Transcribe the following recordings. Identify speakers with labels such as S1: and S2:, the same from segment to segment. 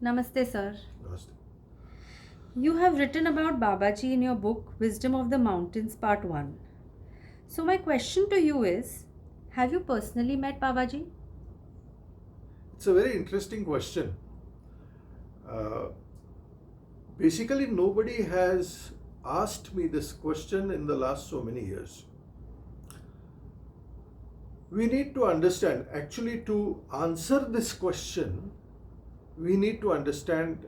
S1: Namaste, sir.
S2: Namaste.
S1: You have written about Babaji in your book Wisdom of the Mountains, Part 1. So, my question to you is, have you personally met Babaji?
S2: It's a very interesting question. Uh, Basically, nobody has asked me this question in the last so many years. We need to understand, actually, to answer this question, we need to understand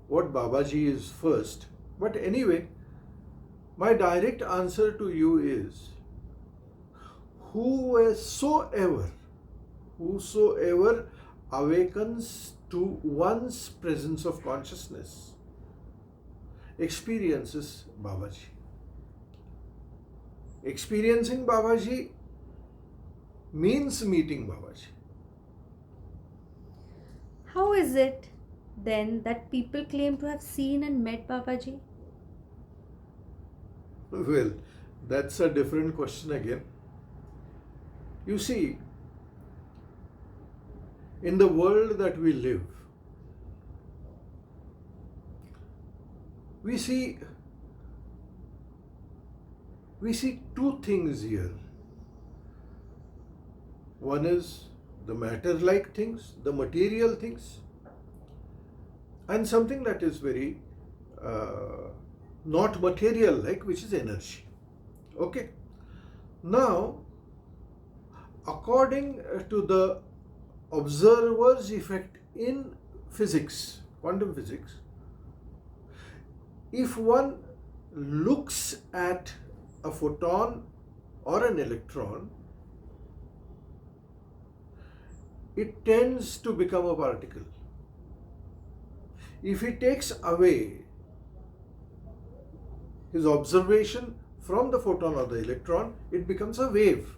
S2: what Babaji is first. But anyway, my direct answer to you is whosoever, whosoever awakens to one's presence of consciousness experiences Babaji. Experiencing Babaji means meeting Babaji.
S1: How is it then that people claim to have seen and met Babaji?
S2: Well, that's a different question again. You see, in the world that we live, we see we see two things here. One is the matter like things, the material things, and something that is very not material like, which is energy. Okay. Now, according to the observer's effect in physics, quantum physics, if one looks at a photon or an electron, it tends to become a particle. If he takes away his observation from the photon or the electron, it becomes a wave.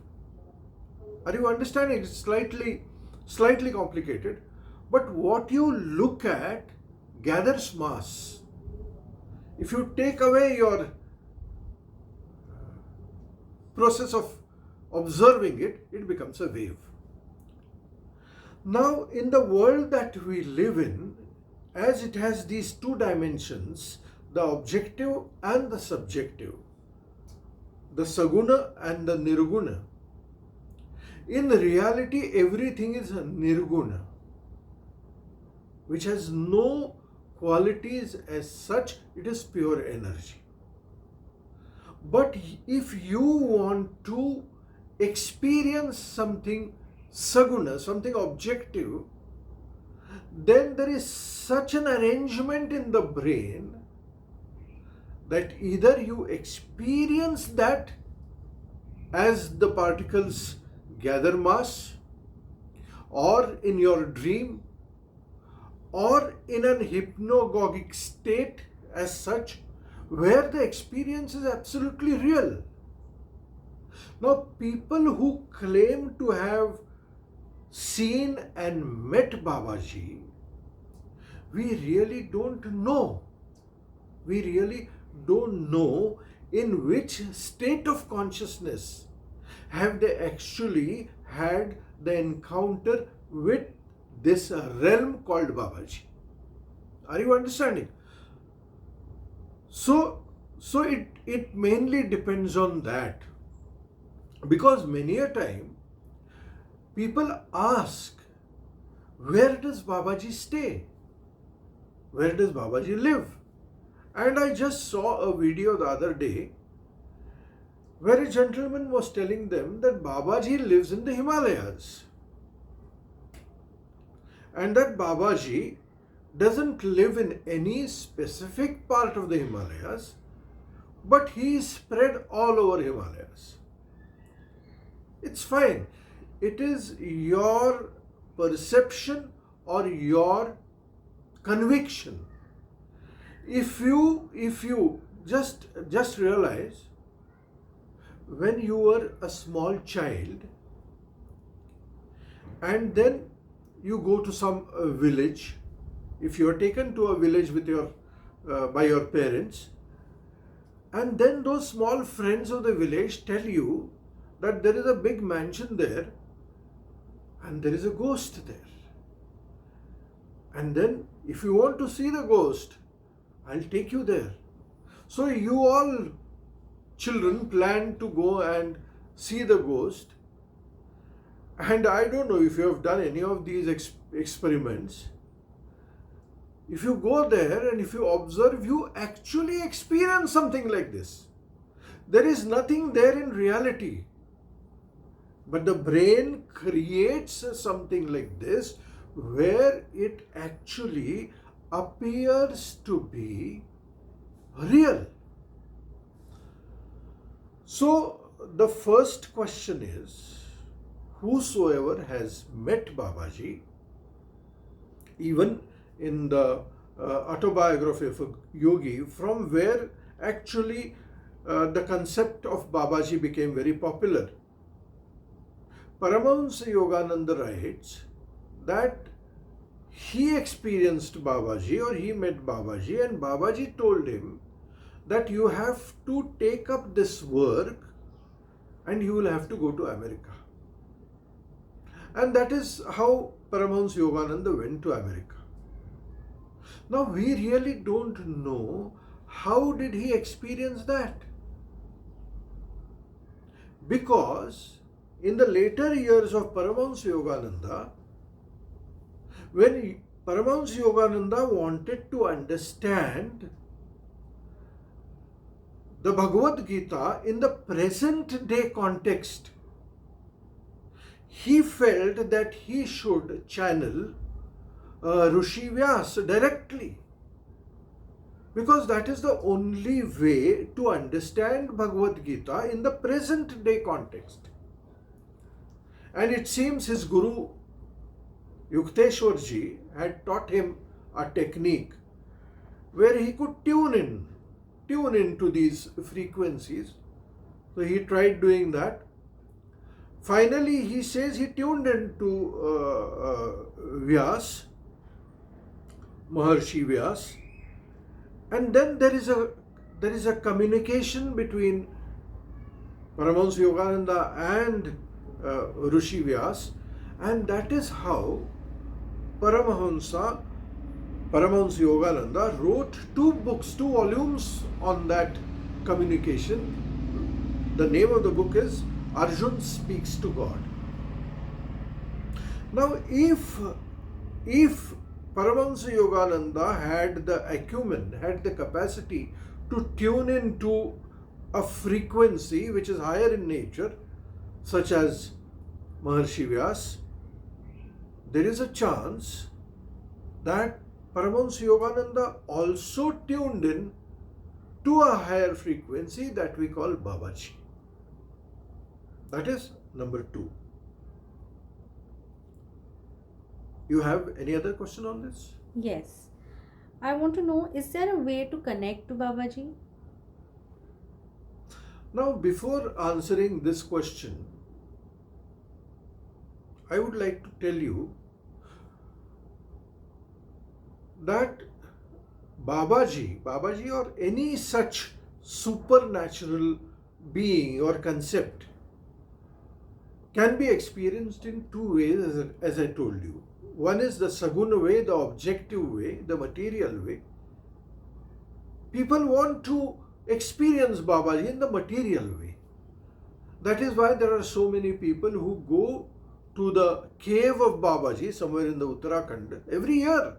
S2: Are you understanding? It's slightly complicated, but what you look at gathers mass. If you take away your process of observing it, it becomes a wave. Now, in the world that we live in, as it has these two dimensions, the objective and the subjective, the saguna and the nirguna, in reality, everything is nirguna, which has no qualities as such, it is pure energy. But if you want to experience something saguna, something objective, then there is such an arrangement in the brain that either you experience that as the particles gather mass, or in your dream, or in an hypnagogic state as such, where the experience is absolutely real. Now, people who claim to have seen and met Babaji, we really don't know. We really don't know in which state of consciousness have they actually had the encounter with this realm called Babaji. Are you understanding? So it mainly depends on that. Because many a time people ask, where does Babaji stay? Where does Babaji live? And I just saw a video the other day where a gentleman was telling them that Babaji lives in the Himalayas. And that Babaji doesn't live in any specific part of the Himalayas, but he is spread all over Himalayas. It's fine. It is your perception or your conviction. If you just realize, when you were a small child and then you go to some village, if you are taken to a village with your by your parents, and then those small friends of the village tell you that there is a big mansion there and there is a ghost there. And then, if you want to see the ghost, I'll take you there. So, you all children plan to go and see the ghost. And I don't know if you have done any of these experiments. If you go there and if you observe, you actually experience something like this. There is nothing there in reality. But the brain creates something like this where it actually appears to be real. So, the first question is, whosoever has met Babaji, even in the autobiography of a yogi, from where actually the concept of Babaji became very popular. Paramahansa Yogananda writes that he experienced Babaji or he met Babaji, and Babaji told him that you have to take up this work and you will have to go to America. And that is how Paramahansa Yogananda went to America. Now we really don't know how did he experience that. Because in the later years of Paramahansa Yogananda, when Paramahansa Yogananda wanted to understand the Bhagavad Gita in the present day context, he felt that he should channel Rishi Vyas directly, because that is the only way to understand Bhagavad Gita in the present day context. And it seems his guru Yukteswarji had taught him a technique where he could tune into these frequencies. So he tried doing that. Finally, he says he tuned into Vyas, Maharshi Vyas, and then there is a communication between Paramahansa Yogananda and Rishi Vyas, and that is how Paramahansa Yogananda wrote 2 books, 2 volumes on that communication. The name of the book is Arjun Speaks to God. Now, if Paramahansa Yogananda had the acumen, had the capacity to tune into a frequency which is higher in nature, such as Maharshi Vyas, there is a chance that Paramahansa Yogananda also tuned in to a higher frequency that we call Babaji. That is number 2. You have any other question on this?
S1: Yes. I want to know, is there a way to connect to Babaji?
S2: Now, before answering this question, I would like to tell you that Babaji or any such supernatural being or concept can be experienced in 2 ways, as I told you. One is the Saguna way, the objective way, the material way. People want to experience Babaji in the material way. That is why there are so many people who go to the cave of Babaji somewhere in the Uttarakhand every year.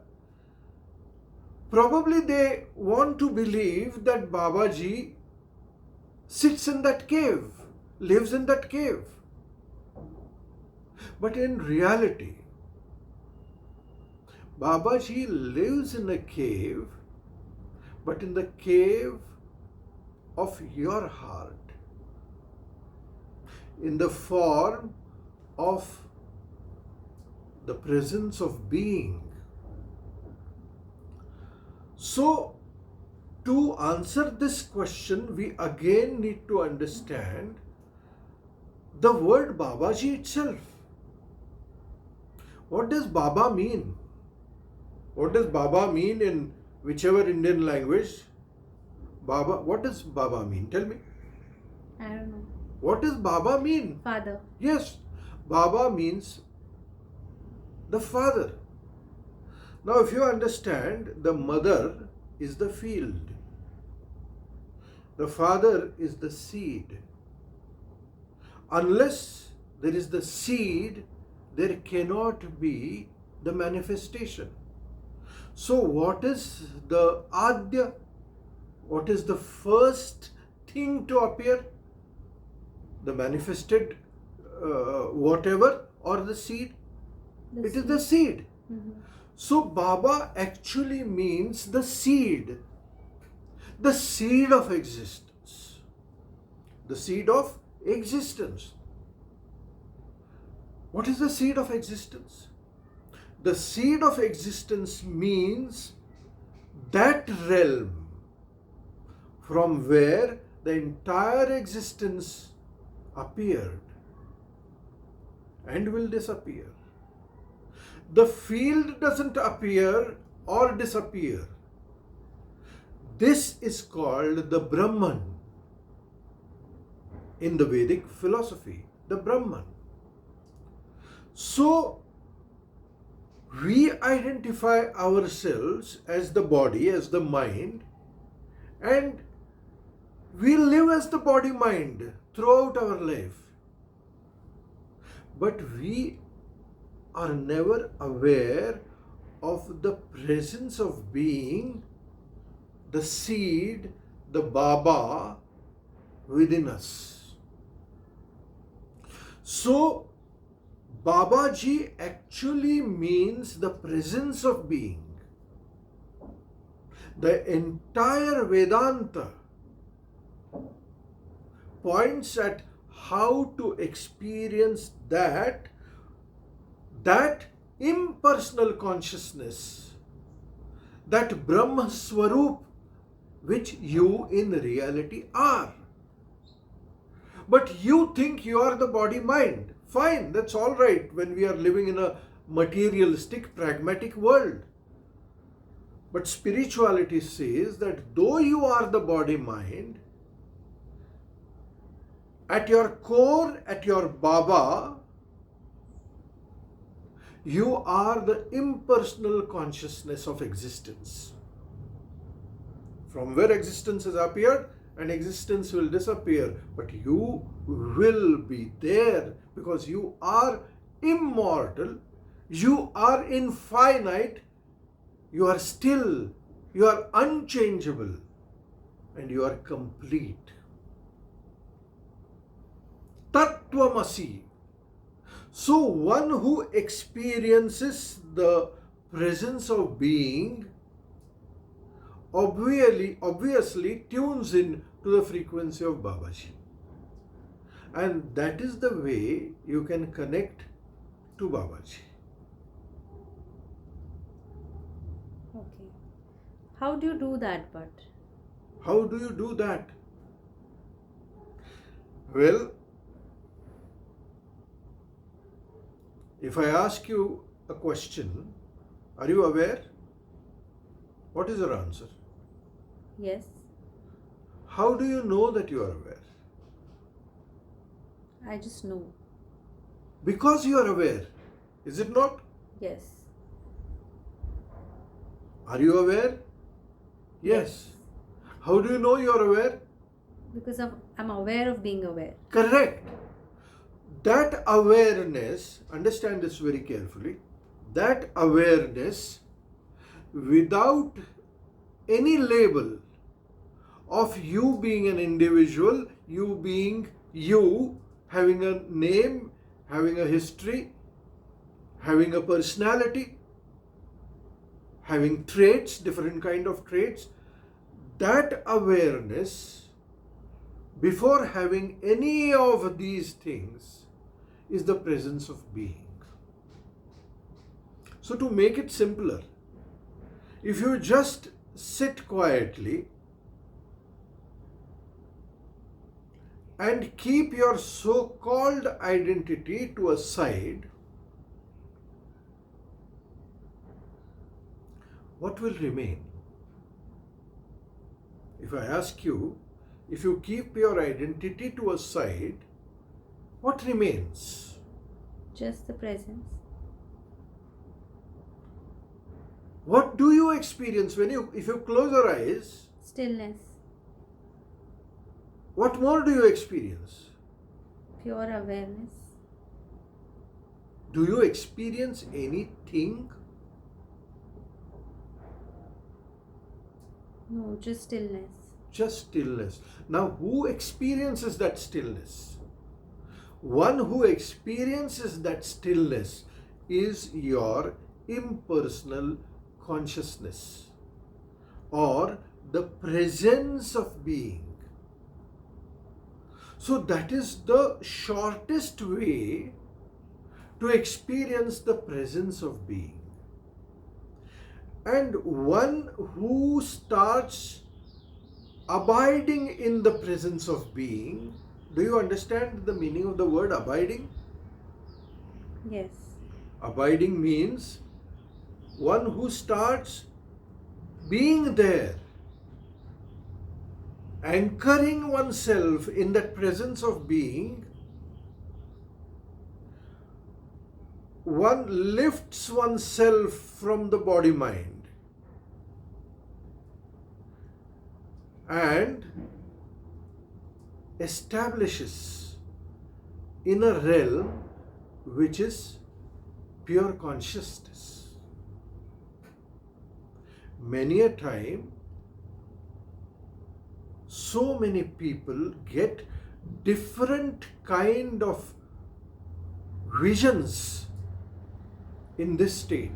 S2: Probably they want to believe that Babaji sits in that cave, lives in that cave. But in reality, Babaji lives in a cave, but in the cave of your heart, in the form of the presence of being. So, to answer this question, we again need to understand the word Babaji itself. What does Baba mean? What does Baba mean in whichever Indian language? Baba, what does Baba mean? Tell me.
S1: I don't know.
S2: What does Baba mean?
S1: Father.
S2: Yes, Baba means the father. Now, if you understand, the mother is the field, the father is the seed. Unless there is the seed, there cannot be the manifestation. So, what is the Adya? What is the first thing to appear? The manifested whatever or the seed?
S1: The
S2: It is
S1: seed.
S2: the seed.
S1: Mhm.
S2: So, Baba actually means the seed of existence. The seed of existence. What is the seed of existence? The seed of existence means that realm from where the entire existence appeared and will disappear. The field doesn't appear or disappear. This is called the Brahman in the Vedic philosophy, the Brahman. So, we identify ourselves as the body, as the mind, and we live as the body mind throughout our life. But we are never aware of the presence of being, the seed, the Baba within us. So, Babaji actually means the presence of being. The entire Vedanta points at how to experience that impersonal consciousness, that Brahma Swarup, which you in reality are. But you think you are the body mind. Fine, that's all right when we are living in a materialistic, pragmatic world. But spirituality says that though you are the body mind, at your core, at your Baba, you are the impersonal consciousness of existence. From where existence has appeared, and existence will disappear, but you will be there because you are immortal, you are infinite, you are still, you are unchangeable, and you are complete. Tattvamasi. So, one who experiences the presence of being obviously tunes in to the frequency of Babaji. And that is the way you can connect to Babaji.
S1: Okay. How do you do that, but?
S2: How do you do that? Well, if I ask you a question, are you aware? What is your answer?
S1: Yes.
S2: How do you know that you are aware?
S1: I just know.
S2: Because you are aware, is it not?
S1: Yes.
S2: Are you aware? Yes. How do you know you are aware?
S1: Because I'm aware of being aware.
S2: Correct. That awareness, understand this very carefully, that awareness without any label of you being an individual, you being you, having a name, having a history, having a personality, having traits, different kind of traits, that awareness, before having any of these things, is the presence of being. So, to make it simpler, if you just sit quietly and keep your so-called identity to a side, what will remain? If I ask you, if you keep your identity to a side, what remains?
S1: Just the presence.
S2: What do you experience if you close your eyes?
S1: Stillness.
S2: What more do you experience?
S1: Pure awareness.
S2: Do you experience anything?
S1: No, just stillness.
S2: Just stillness. Now, who experiences that stillness? One who experiences that stillness is your impersonal consciousness or the presence of being. So, that is the shortest way to experience the presence of being. And one who starts abiding in the presence of being, do you understand the meaning of the word abiding?
S1: Yes.
S2: Abiding means one who starts being there, anchoring oneself in that presence of being. One lifts oneself from the body mind and establishes in a realm which is pure consciousness. Many a time, so many people get different kind of visions in this state.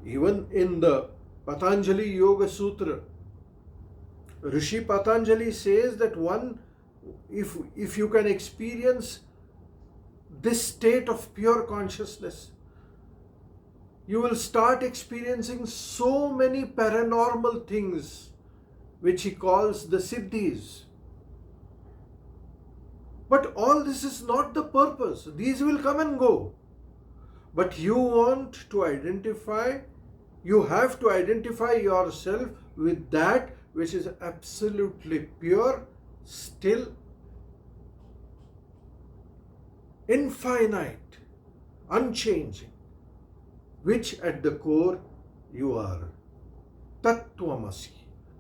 S2: Even in the Patanjali Yoga Sutra, Rishi Patanjali says that if you can experience this state of pure consciousness, you will start experiencing so many paranormal things which he calls the siddhis. But all this is not the purpose. These will come and go. But you want to identify, you have to identify yourself with that which is absolutely pure, still, infinite, unchanging, which at the core you are. Tattvamasi.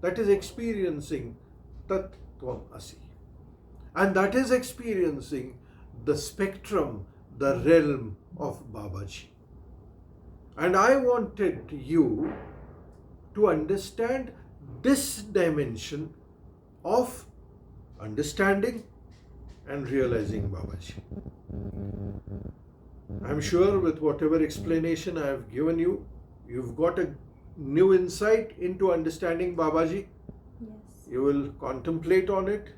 S2: That is experiencing Tattvamasi. And that is experiencing the spectrum, the realm of Babaji. And I wanted you to understand this dimension of understanding and realizing Babaji. I'm sure with whatever explanation I have given you, you've got a new insight into understanding Babaji.
S1: Yes.
S2: You will contemplate on it,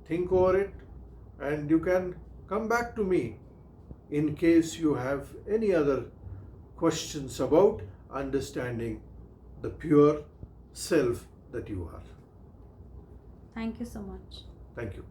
S2: think over it, and you can come back to me in case you have any other questions about understanding the pure self that you are.
S1: Thank you so much.
S2: Thank you.